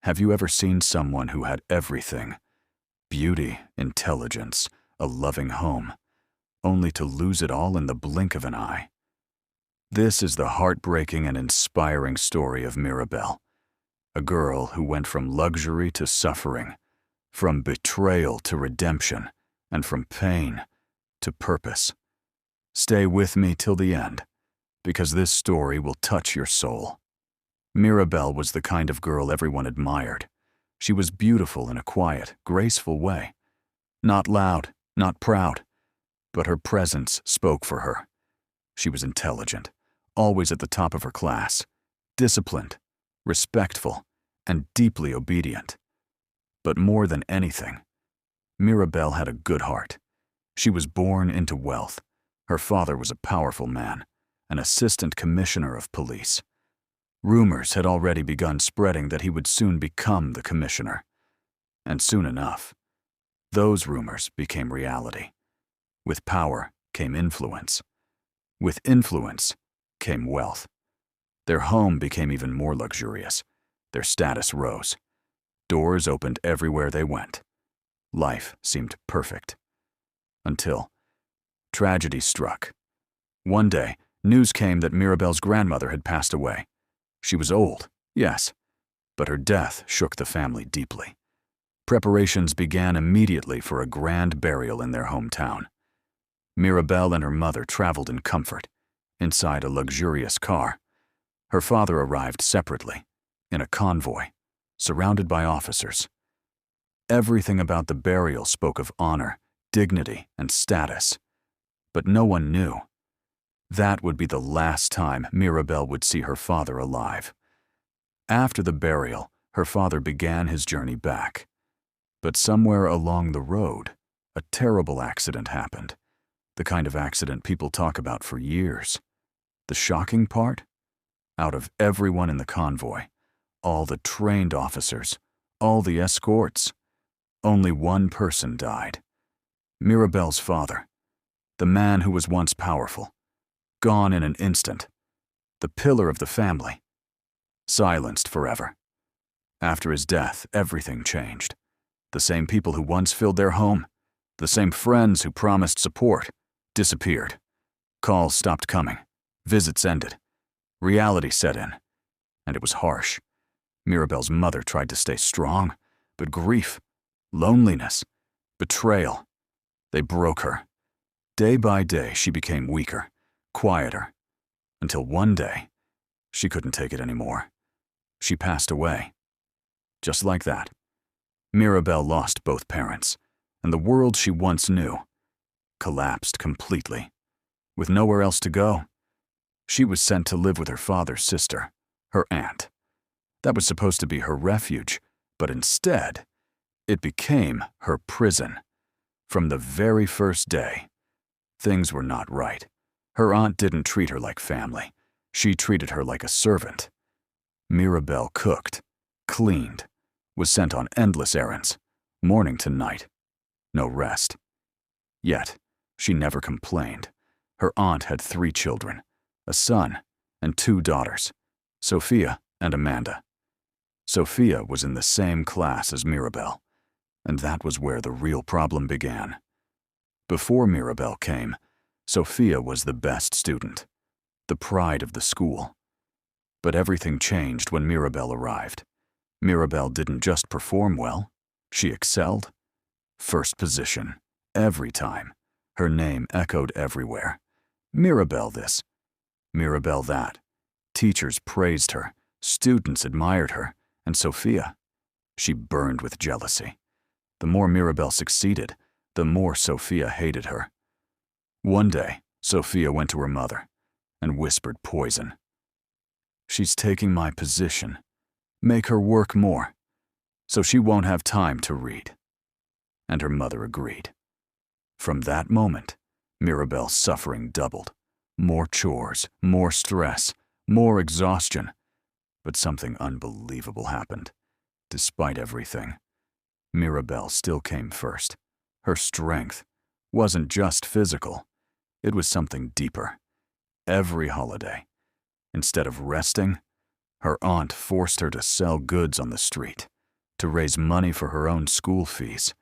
Have you ever seen someone who had everything? Beauty, intelligence, a loving home, only to lose it all in the blink of an eye. This is the heartbreaking and inspiring story of Mirabel, a girl who went from luxury to suffering, from betrayal to redemption, and from pain to purpose. Stay with me till the end, because this story will touch your soul. Mirabel was the kind of girl everyone admired. She was beautiful in a quiet, graceful way. Not loud, not proud, but her presence spoke for her. She was intelligent, always at the top of her class, disciplined, respectful, and deeply obedient. But more than anything, Mirabel had a good heart. She was born into wealth. Her father was a powerful man, an assistant commissioner of police. Rumors had already begun spreading that he would soon become the commissioner. And soon enough, those rumors became reality. With power came influence. With influence came wealth. Their home became even more luxurious. Their status rose. Doors opened everywhere they went. Life seemed perfect. Until tragedy struck. One day, news came that Mirabel's grandmother had passed away. She was old, yes, but her death shook the family deeply. Preparations began immediately for a grand burial in their hometown. Mirabel and her mother traveled in comfort, inside a luxurious car. Her father arrived separately, in a convoy, surrounded by officers. Everything about the burial spoke of honor, dignity, and status. But no one knew. That would be the last time Mirabel would see her father alive. After the burial, her father began his journey back. But somewhere along the road, a terrible accident happened. The kind of accident people talk about for years. The shocking part? Out of everyone in the convoy, all the trained officers, all the escorts, only one person died. Mirabel's father, the man who was once powerful, gone in an instant, the pillar of the family, silenced forever. After his death, everything changed. The same people who once filled their home, the same friends who promised support, disappeared. Calls stopped coming. Visits ended. Reality set in, and it was harsh. Mirabel's mother tried to stay strong, but grief, loneliness, betrayal, they broke her. Day by day, she became weaker, quieter, until one day, she couldn't take it anymore. She passed away. Just like that. Mirabel lost both parents, and the world she once knew collapsed completely. With nowhere else to go, she was sent to live with her father's sister, her aunt. That was supposed to be her refuge, but instead, it became her prison. From the very first day, things were not right. Her aunt didn't treat her like family. She treated her like a servant. Mirabel cooked, cleaned, was sent on endless errands, morning to night. No rest. Yet, she never complained. Her aunt had 3 children, a son and 2 daughters, Sophia and Amanda. Sophia was in the same class as Mirabel, and that was where the real problem began. Before Mirabel came, Sophia was the best student, the pride of the school. But everything changed when Mirabel arrived. Mirabel didn't just perform well, she excelled. First position, every time. Her name echoed everywhere. Mirabel this, Mirabel that. Teachers praised her, students admired her, and Sophia, she burned with jealousy. The more Mirabel succeeded, the more Sophia hated her. One day, Sophia went to her mother and whispered poison. "She's taking my position. Make her work more, so she won't have time to read." And her mother agreed. From that moment, Mirabel's suffering doubled. More chores, more stress, more exhaustion. But something unbelievable happened. Despite everything, Mirabel still came first. Her strength wasn't just physical. It was something deeper. Every holiday, instead of resting, her aunt forced her to sell goods on the street. to raise money for her own school fees.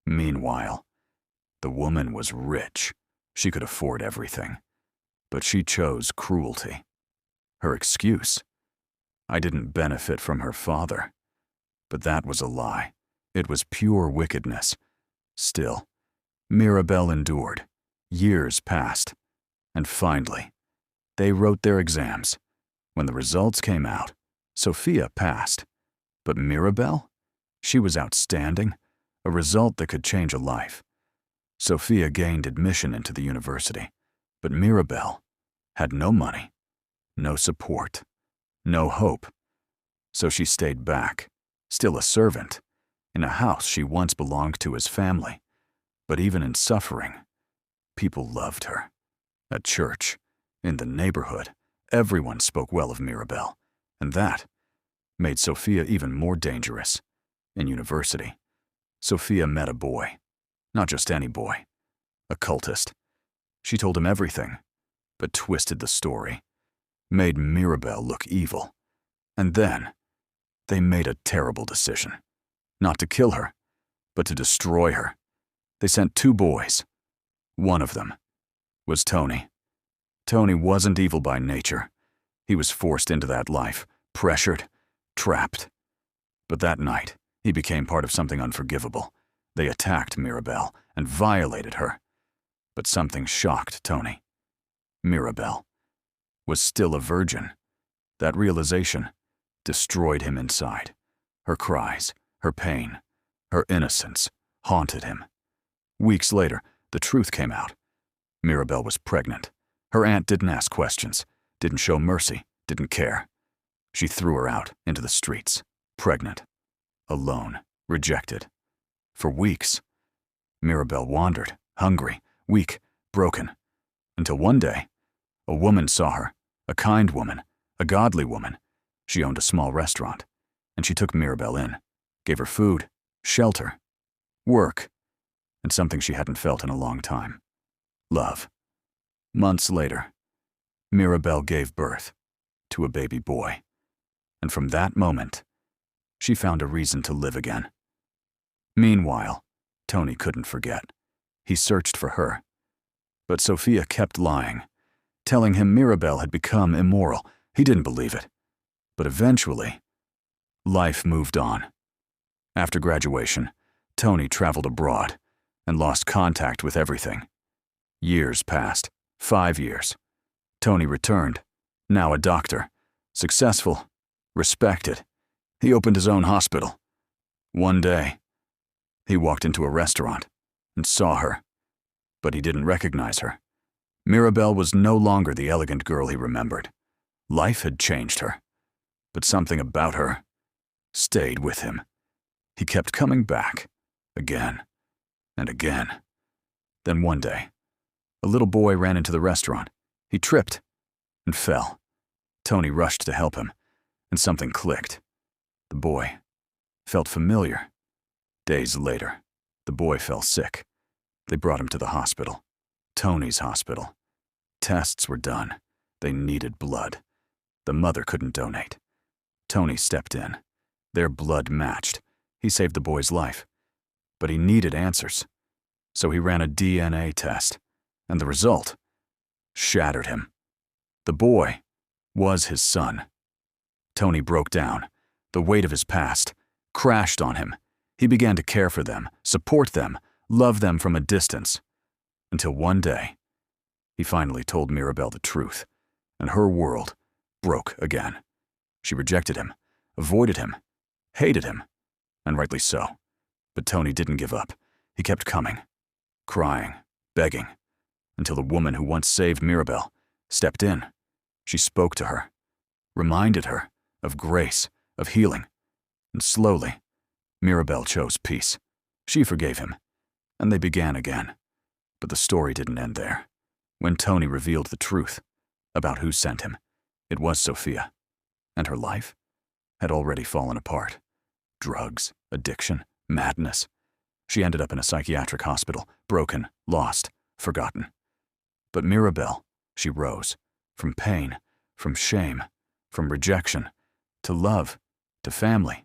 Meanwhile, the woman was rich. She could afford everything. But she chose cruelty. Her excuse: I didn't benefit from her father. But that was a lie. It was pure wickedness. Still, Mirabel endured. Years passed. And finally, they wrote their exams. When the results came out, Sophia passed. But Mirabel? She was outstanding, a result that could change a life. Sophia gained admission into the university, but Mirabel had no money, no support, no hope. So she stayed back, still a servant, in a house she once belonged to as family. But even in suffering, people loved her. At church, in the neighborhood, everyone spoke well of Mirabel, and that made Sophia even more dangerous. In university, Sophia met a boy, not just any boy, a cultist. She told him everything, but twisted the story, made Mirabel look evil. And then, they made a terrible decision. Not to kill her, but to destroy her. They sent 2 boys. One of them was Tony. Tony wasn't evil by nature. He was forced into that life, pressured, trapped. But that night, he became part of something unforgivable. They attacked Mirabel and violated her. But something shocked Tony. Mirabel was still a virgin. That realization destroyed him inside. Her cries, her pain, her innocence haunted him. Weeks later, the truth came out. Mirabel was pregnant. Her aunt didn't ask questions, didn't show mercy, didn't care. She threw her out into the streets, pregnant, alone, rejected. For weeks, Mirabel wandered, hungry, weak, broken, until one day, a woman saw her, a kind woman, a godly woman. She owned a small restaurant, and she took Mirabel in, gave her food, shelter, work, and something she hadn't felt in a long time: love. Months later, Mirabel gave birth to a baby boy, and from that moment, she found a reason to live again. Meanwhile, Tony couldn't forget. He searched for her. But Sophia kept lying, telling him Mirabel had become immoral. He didn't believe it. But eventually, life moved on. After graduation, Tony traveled abroad and lost contact with everything. Years passed, 5 years. Tony returned, now a doctor, successful, respected. He opened his own hospital. One day, he walked into a restaurant and saw her, but he didn't recognize her. Mirabel was no longer the elegant girl he remembered. Life had changed her, but something about her stayed with him. He kept coming back, again and again. Then one day, a little boy ran into the restaurant. He tripped and fell. Tony rushed to help him, and something clicked. The boy felt familiar. Days later, the boy fell sick. They brought him to the hospital, Tony's hospital. Tests were done. They needed blood. The mother couldn't donate. Tony stepped in. Their blood matched. He saved the boy's life. But he needed answers. So he ran a DNA test, and the result shattered him. The boy was his son. Tony broke down. The weight of his past crashed on him. He began to care for them, support them, love them from a distance. Until one day, he finally told Mirabel the truth, and her world broke again. She rejected him, avoided him, hated him, and rightly so. But Tony didn't give up. He kept coming, crying, begging, until the woman who once saved Mirabel stepped in. She spoke to her, reminded her of grace, of healing, and slowly, Mirabel chose peace. She forgave him, and they began again. But the story didn't end there. When Tony revealed the truth about who sent him, it was Sophia, and her life had already fallen apart. Drugs, addiction, madness. She ended up in a psychiatric hospital, broken, lost, forgotten. But Mirabel, she rose, from pain, from shame, from rejection, to love, to family,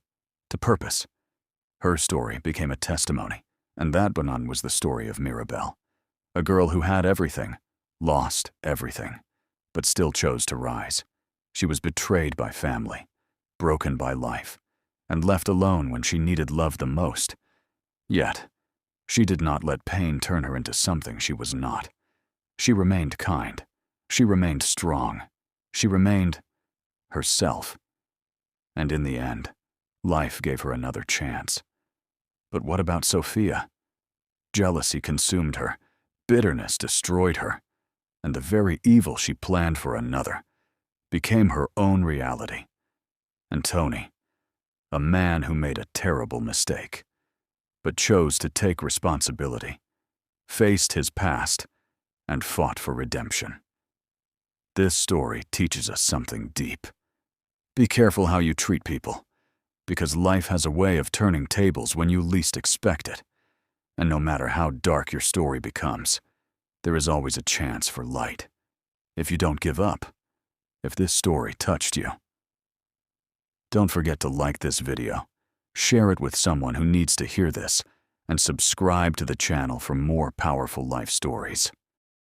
to purpose. Her story became a testimony, and that one was the story of Mirabel, a girl who had everything, lost everything, but still chose to rise. She was betrayed by family, broken by life, and left alone when she needed love the most. Yet, she did not let pain turn her into something she was not. She remained kind. She remained strong. She remained herself. And in the end, life gave her another chance. But what about Sophia? Jealousy consumed her, bitterness destroyed her, and the very evil she planned for another became her own reality. And Tony, a man who made a terrible mistake, but chose to take responsibility, faced his past, and fought for redemption. This story teaches us something deep. Be careful how you treat people, because life has a way of turning tables when you least expect it. And no matter how dark your story becomes, there is always a chance for light. If you don't give up, if this story touched you. Don't forget to like this video, share it with someone who needs to hear this, and subscribe to the channel for more powerful life stories.